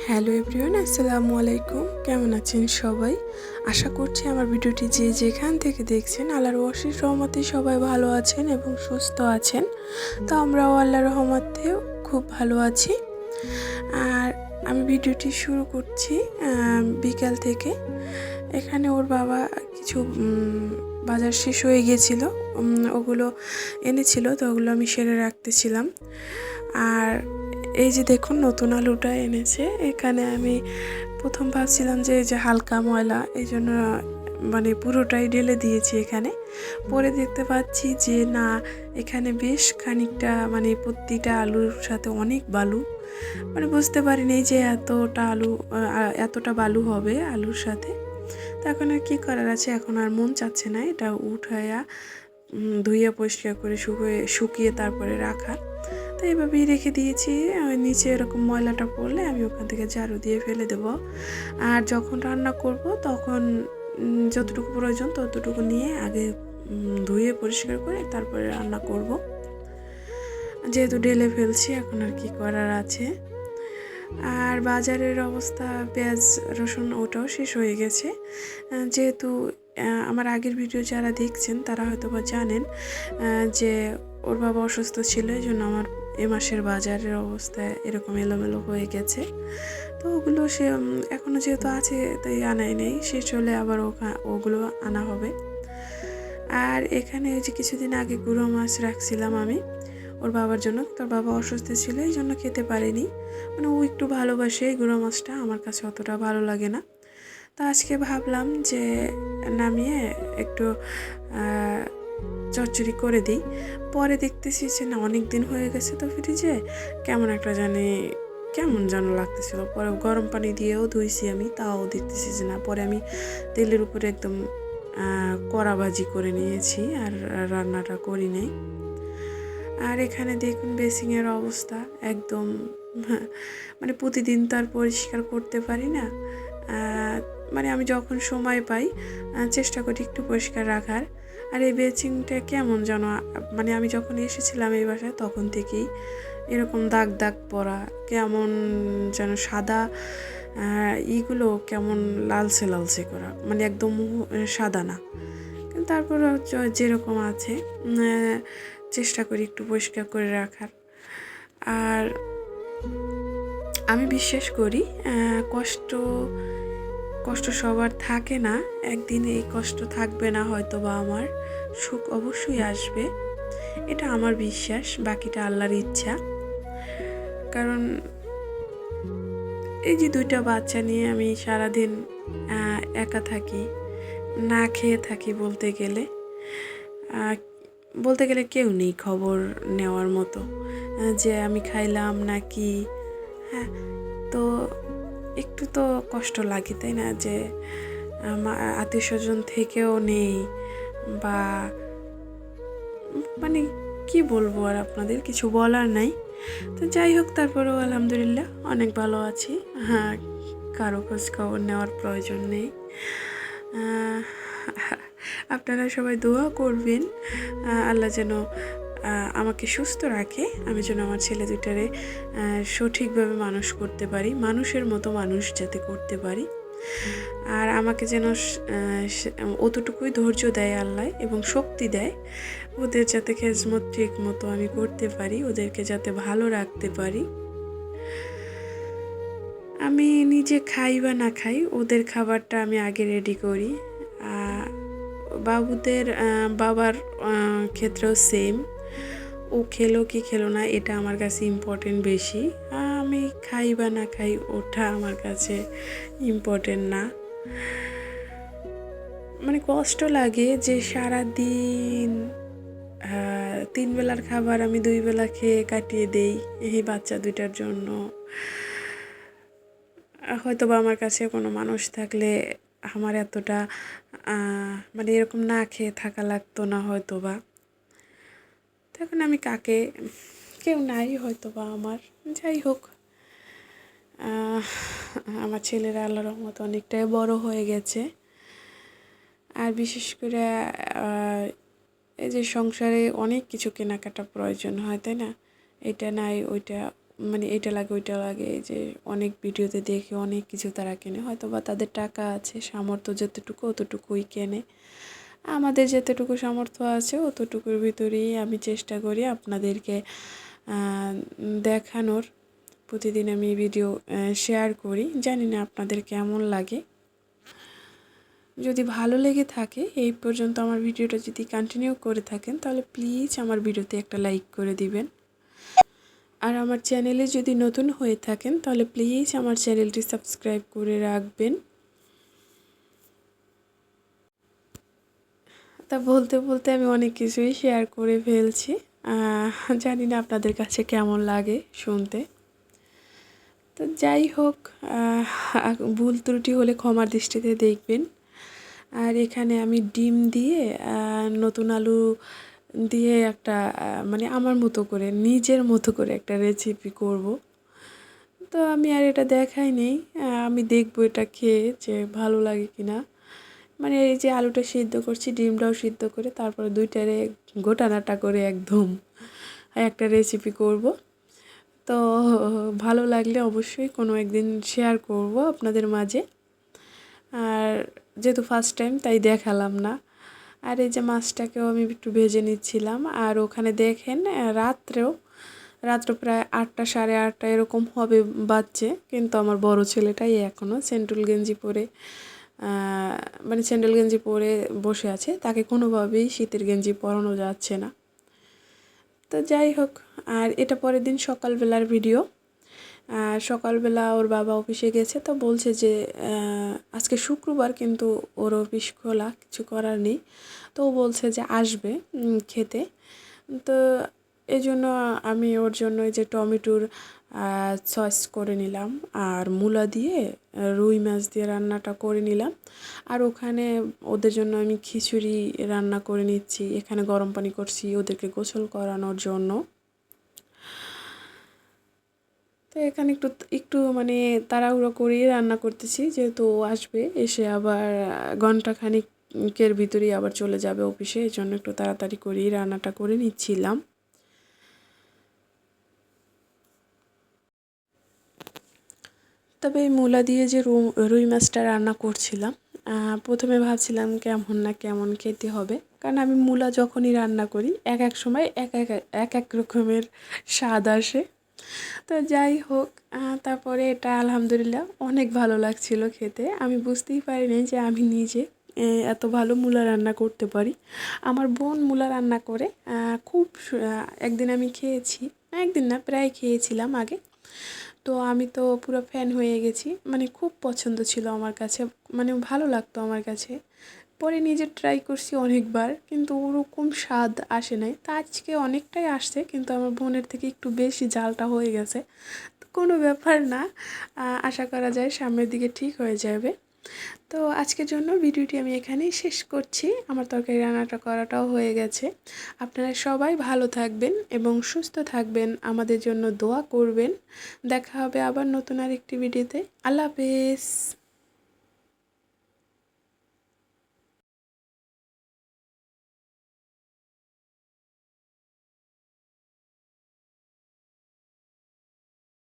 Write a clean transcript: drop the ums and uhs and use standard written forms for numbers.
Hello everyone, আসসালামু আলাইকুম। কেমন আছেন সবাই? আশা করছি আমার ভিডিওটি যে যেখান থেকে দেখছেন আল্লাহর অশেষ রহমতে সবাই ভালো আছেন এবং সুস্থ আছেন। তো আমরাও আল্লাহর রহমতে খুব ভালো আছি। আর আমি ভিডিওটি শুরু করছি বিকাল থেকে। এখানে ওর বাবা কিছু বাজার শেষ হয়ে গিয়েছিল, ওগুলো এনেছিল, তো ওগুলো আমি সেরে রাখতেছিলাম। আর এই যে দেখুন নতুন আলুটা এনেছে। এখানে আমি প্রথম ভাবছিলাম যে হালকা ময়লা, এই জন্য মানে পুরোটাই ঢেলে দিয়েছি এখানে। পরে দেখতে পাচ্ছি যে না, এখানে বেশ খানিকটা মানে প্রতিটা আলুর সাথে অনেক বালু। মানে বুঝতে পারিনি যে এতটা বালু হবে আলুর সাথে। তো এখন আর কী করার আছে, এখন আর মন চাচ্ছে না এটা উঠাইয়া ধুইয়া পরিষ্কার করে শুকিয়ে তারপরে রাখা। তো এইভাবেই রেখে দিয়েছি। নিচে এরকম ময়লাটা পড়লে আমি ওখান থেকে ঝাড়ু দিয়ে ফেলে দেব। আর যখন রান্না করব তখন যতটুকু প্রয়োজন ততটুকু নিয়ে আগে ধুয়ে পরিষ্কার করে তারপরে রান্না করব। যেহেতু ঢেলে ফেলছি, এখন আর কি করার আছে। আর বাজারের অবস্থা, পেঁয়াজ রসুন ওটাও শেষ হয়ে গেছে। যেহেতু আমার আগের ভিডিও যারা দেখছেন তারা হয়তো বা জানেন যে ওর বাবা অসুস্থ ছিল, এই জন্য আমার এ মাসের বাজারের অবস্থা এরকম এলোমেলো হয়ে গেছে। তো ওগুলো সে এখনও যেহেতু আছে তাই আনাই নেই, শেষ হলে আবার ওগুলো আনা হবে। আর এখানে যে কিছুদিন আগে গুঁড়ো মাছ রাখছিলাম আমি ওর বাবার জন্য। তোর বাবা অসুস্থ ছিল, এই জন্য খেতে পারেনি। মানে ও একটু ভালোবাসে এই গুঁড়ো মাছটা, আমার কাছে অতটা ভালো লাগে না। তো আজকে ভাবলাম যে নামিয়ে একটু চচ্চড়ি করে দিই। পরে দেখতেছি যে না, অনেক দিন হয়ে গেছে তো ফ্রিজে, কেমন একটা কেমন যেন লাগতেছিল। পরে গরম পানি দিয়েও ধুইছি আমি, তাও দেখতেছি যে না। পরে আমি তেলের উপরে একদম কড়া ভাজি করে নিয়েছি, আর রান্নাটা করি নাই। আর এখানে দেখুন বেসিংয়ের অবস্থা একদম মানে প্রতিদিন তো আর পরিষ্কার করতে পারি না। মানে আমি যখন সময় পাই চেষ্টা করি একটু পরিষ্কার রাখার। আর এই বেসিংটা কেমন যেন, মানে আমি যখন এসেছিলাম এই বাসায় তখন থেকেই এরকম দাগ দাগ পড়া, কেমন যেন সাদা, ইগুলো কেমন লালচে লালচে করা, মানে একদম সাদা না। কিন্তু তারপর যেরকম আছে চেষ্টা করি একটু পরিষ্কার করে রাখার। আর আমি বিশ্বাস করি কষ্ট কষ্ট সবার থাকে না, একদিন এই কষ্ট থাকবে না হয়তো, বা আমার সুখ অবশ্যই আসবে, এটা আমার বিশ্বাস। বাকিটা আল্লাহর ইচ্ছা। কারণ এই যে 2টা বাচ্চা নিয়ে আমি সারাদিন একা থাকি, না খেয়ে থাকি বলতে গেলে কেউ নেই খবর নেওয়ার মতো যে আমি খাইলাম নাকি। হ্যাঁ, তো একটু তো কষ্ট লাগে, তাই না? যে আত্মীয় স্বজন থেকেও নেই, বা মানে কি বলবো, আর আপনাদের কিছু বলার নাই। তো যাই হোক, তারপরেও আলহামদুলিল্লাহ অনেক ভালো আছি। হ্যাঁ, কারো খোঁজ খবর নেওয়ার প্রয়োজন নেই। আপনারা সবাই দোয়া করবেন আল্লাহ যেন আমাকে সুস্থ রাখে, আমি যেন আমার ছেলে দুটারে সঠিকভাবে মানুষ করতে পারি, মানুষের মতো মানুষ যাতে করতে পারি। আর আমাকে যেন অতটুকুই ধৈর্য দেয় আল্লাহ, এবং শক্তি দেয় ওদের যাতে খেজমত ঠিক মতো আমি করতে পারি, ওদেরকে যাতে ভালো রাখতে পারি। আমি নিজে খাই বা না খাই, ওদের খাবারটা আমি আগে রেডি করি। বাবার ক্ষেত্রেও সেম, ও খেলো কি খেলো না এটা আমার কাছে ইম্পর্টেন্ট বেশি। আমি খাই বা না খাই ওটা আমার কাছে ইম্পর্টেন্ট না। মানে কষ্ট লাগে যে সারাদিন 3 বেলার খাবার আমি 2 বেলা খেয়ে কাটিয়ে দেই এই বাচ্চা 2টার জন্য। হয়তো বা আমার কাছে কোনো মানুষ থাকলে আমার এতটা মানে এরকম না খেয়ে থাকা লাগতো না হয়তো বা। তখন আমি কেউ নাই হয়তো বা আমার। যাই হোক, আমার ছেলেরা আল্লাহর রহমতে অনেকটাই বড় হয়ে গেছে। আর বিশেষ করে এই যে সংসারে অনেক কিছু কেনাকাটা প্রয়োজন হয়, তাই না? এটা নাই ওইটা মানে এটা লাগে ওইটা লাগে, এই যে অনেক ভিডিওতে দেখে অনেক কিছু তারা কেনে, হয়তো বা তাদের টাকা আছে, সামর্থ্য যতটুকু অতটুকুই কেনে। আমাদের যতটুকু সামর্থ্য আছে অতটুকুর ভিতরেই আমি চেষ্টা করি আপনাদেরকে দেখানোর। প্রতিদিন আমি ভিডিও শেয়ার করি, জানি না আপনাদের কেমন লাগে। যদি ভালো লেগে থাকে এই পর্যন্ত আমার ভিডিওটা যদি কন্টিনিউ করে থাকেন, তাহলে প্লিজ আমার ভিডিওতে একটা লাইক করে দিবেন। আর আমার চ্যানেলে যদি নতুন হয়ে থাকেন তাহলে প্লিজ আমার চ্যানেলটি সাবস্ক্রাইব করে রাখবেন। তা বলতে বলতে আমি অনেক কিছুই শেয়ার করে ফেলছি, জানি না আপনাদের কাছে কেমন লাগে শুনতে। তো যাই হোক, ভুল ত্রুটি হলে ক্ষমার দৃষ্টিতে দেখবেন। আর এখানে আমি ডিম দিয়ে নতুন আলু দিয়ে একটা মানে আমার মতো করে নিজের মতো করে একটা রেসিপি করব। তো আমি আর এটা দেখাই নেই, আমি দেখবো এটা খেয়ে যে ভালো লাগে কিনা। মানে এই যে আলুটা সিদ্ধ করছি, ডিমটাও সিদ্ধ করে তারপরে দুইটারে গোটানাটা করে একদম একটা রেসিপি করব। তো ভালো লাগলে অবশ্যই কোনো একদিন শেয়ার করব আপনাদের মাঝে। আর যেহেতু ফার্স্ট টাইম তাই দেখালাম না। আর এই যে মাছটাকেও আমি একটু ভেজে নিচ্ছিলাম। আর ওখানে দেখেন রাত্র প্রায় 8টা 8:30 এরকম হবে বাজছে, কিন্তু আমার বড় ছেলেটাই এখনও স্যান্ডেল গেঞ্জি পরে মানে স্যান্ডেল গেঞ্জি পরে বসে আছে, তাকে কোনোভাবেই শীতের গেঞ্জি পরানো যাচ্ছে না। তো যাই হোক, আর এটা পরের দিন সকালবেলার ভিডিও। সকালবেলা ওর বাবা অফিসে গেছে, তো বলছে যে আজকে শুক্রবার কিন্তু ওর অফিস খোলা, কিছু করার নেই। তো ও বলছে যে আসবে খেতে। তো এই জন্য আমি ওর জন্য এই যে টমেটোর সস করে নিলাম, আর মূলা দিয়ে রুই মাছ দিয়ে রান্নাটা করে নিলাম। আর ওখানে ওদের জন্য আমি খিচুড়ি রান্না করে নিচ্ছি, এখানে গরম পানি করছি ওদেরকে গোসল করানোর জন্য। তো এখানে একটু একটু মানে তাড়াহুড়ো করেই রান্না করতেছি, যেহেতু ও আসবে, এসে আবার ঘন্টাখানিকের ভিতরেই আবার চলে যাবে অফিসে, এই জন্য একটু তাড়াতাড়ি করেই রান্নাটা করে নিচ্ছিলাম। তবে এই মূলা দিয়ে যে রুই মাছটা রান্না করছিলাম, প্রথমে ভাবছিলাম কেমন না কেমন খেতে হবে, কারণ আমি মূলা যখনই রান্না করি এক এক সময় এক এক রকমের স্বাদ আসে। তো যাই হোক, তারপরে এটা আলহামদুলিল্লাহ অনেক ভালো লাগছিল খেতে। আমি বুঝতেই পারিনি যে আমি নিজে এত ভালো মূলা রান্না করতে পারি। আমার বোন মূলা রান্না করে খুব একদিন আমি খেয়েছি, একদিন না প্রায় খেয়েছিলাম আগে। তো আমি তো পুরো ফ্যান হয়ে গেছি, মানে খুব পছন্দ ছিল আমার কাছে, মানে ভালো লাগতো আমার কাছে। পরে নিজে ট্রাই করছি অনেকবার, কিন্তু ওরকম স্বাদ আসে নাই। তা আজকে অনেকটাই আসছে, কিন্তু আমার বোনের থেকে একটু বেশি ঝালটা হয়ে গেছে। তো কোনো ব্যাপার না, আশা করা যায় সামনের দিকে ঠিক হয়ে যাবে। তো আজকের জন্য ভিডিওটি আমি এখানেই শেষ করছি। আমার তরকারি রান্নাটা করাটাও হয়ে গেছে। আপনারা সবাই ভালো থাকবেন এবং সুস্থ থাকবেন, আমাদের জন্য দোয়া করবেন। দেখা হবে আবার নতুন আরেকটি ভিডিওতে। আল্লাহ হাফেজ।